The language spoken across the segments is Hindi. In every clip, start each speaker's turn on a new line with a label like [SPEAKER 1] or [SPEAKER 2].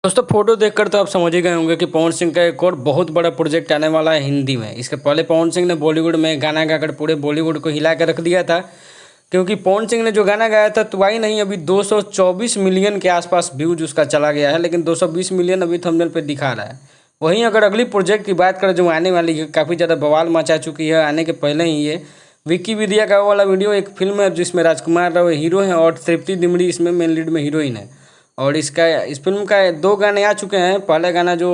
[SPEAKER 1] दोस्तों फोटो देखकर तो आप समझ ही गए होंगे कि पवन सिंह का एक और बहुत बड़ा प्रोजेक्ट आने वाला है हिंदी में। इसके पहले पवन सिंह ने बॉलीवुड में गाना गाकर पूरे बॉलीवुड को हिला कर रख दिया था, क्योंकि पवन सिंह ने जो गाना गाया था तो ही नहीं, अभी 224 मिलियन के आसपास व्यूज उसका चला गया है, लेकिन 220 मिलियन अभी थंबनेल पे दिखा रहा है। वहीं अगर अगली प्रोजेक्ट की बात करें जो आने वाली है, काफ़ी ज़्यादा बवाल मचा चुकी है आने के पहले ही, ये विक्की विदिया का वो वाला वीडियो, एक फिल्म है जिसमें राजकुमार राव हीरो हैं और तृप्ति डिमरी इसमें मेन लीड में हीरोइन है। और इस फिल्म का 2 गाने आ चुके हैं। पहला गाना जो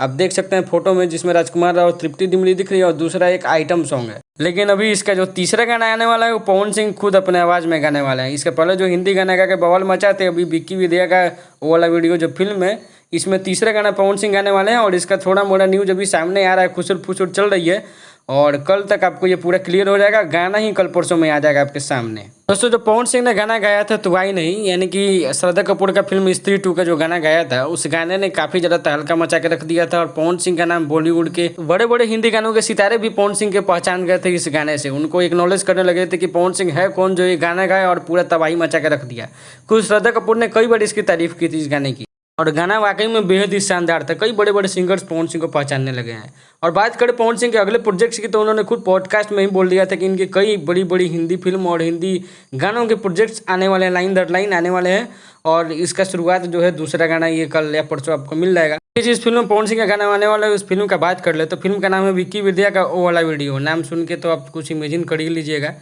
[SPEAKER 1] आप देख सकते हैं फोटो में, जिसमें राजकुमार राव और तृप्ति डिमरी दिख रही है, और दूसरा एक आइटम सॉन्ग है। लेकिन अभी इसका जो तीसरा गाना आने वाला है वो पवन सिंह खुद अपने आवाज़ में गाने वाला है। इसके पहले जो हिंदी गाना गा के बवाल मचाते, अभी विक्की विदिया का वो वाला वीडियो जो फिल्म है, इसमें तीसरा गाना पवन सिंह गाने वाले हैं। और इसका थोड़ा मोड़ा न्यूज अभी सामने आ रहा है, खुसुर फुसुर चल रही है, और कल तक आपको ये पूरा क्लियर हो जाएगा। गाना ही कल परसों में आ जाएगा आपके सामने। दोस्तों जो पवन सिंह ने गाना गाया था तो ही नहीं, यानी कि श्रद्धा कपूर का फिल्म स्त्री 2 का जो गाना गाया था, उस गाने ने काफ़ी ज़्यादा तहलका मचा के रख दिया था। और पवन सिंह का नाम बॉलीवुड के बड़े बड़े हिंदी गानों के सितारे भी पवन सिंह के पहचान गए थे इस गाने से। उनको एक्नॉलेज करने लगे थे कि पवन सिंह है कौन जो ये गाना गाया, और पूरा तबाही मचा के रख दिया। खुद श्रद्धा कपूर ने कई बार इसकी तारीफ की थी इस गाने की, और गाना वाकई में बेहद ही शानदार था। कई बड़े बड़े सिंगर्स पवन सिंह को पहचानने लगे हैं। और बात करें पवन सिंह के अगले प्रोजेक्ट्स की, तो उन्होंने खुद पॉडकास्ट में ही बोल दिया था कि इनके कई बड़ी बड़ी हिंदी फिल्म और हिंदी गानों के प्रोजेक्ट्स आने वाले हैं, लाइन दर लाइन आने वाले हैं। और इसका शुरुआत जो है दूसरा गाना ये कल या परसों आपको मिल जाएगा। जिस फिल्म में पवन सिंह का गाना आने वाला है उस फिल्म का बात कर ले, तो फिल्म का नाम है विक्की विद्या का वो वाला वीडियो। नाम सुन के तो आप कुछ इमेजिन कर ही लीजिएगा।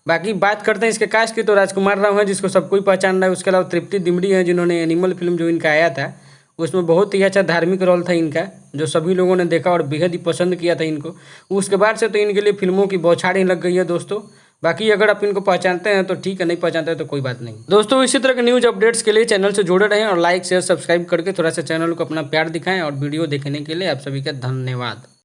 [SPEAKER 1] बाकी बात करते हैं इसके कास्ट की, तो राजकुमार राव है जिसको सब कोई पहचान रहा है। उसके अलावा तृप्ति डिमरी है जिन्होंने एनिमल फिल्म जो इनका आया था उसमें बहुत ही अच्छा धार्मिक रोल था इनका, जो सभी लोगों ने देखा और बेहद ही पसंद किया था इनको। उसके बाद से तो इनके लिए फिल्मों की बौछार ही लग गई है दोस्तों। बाकी अगर आप इनको पहचानते हैं तो ठीक है, नहीं पहचानते हैं तो कोई बात नहीं। दोस्तों इसी तरह के न्यूज़ अपडेट्स के लिए चैनल से जुड़े रहें और लाइक शेयर सब्सक्राइब करके थोड़ा सा चैनल को अपना प्यार दिखाएं। और वीडियो देखने के लिए आप सभी का धन्यवाद।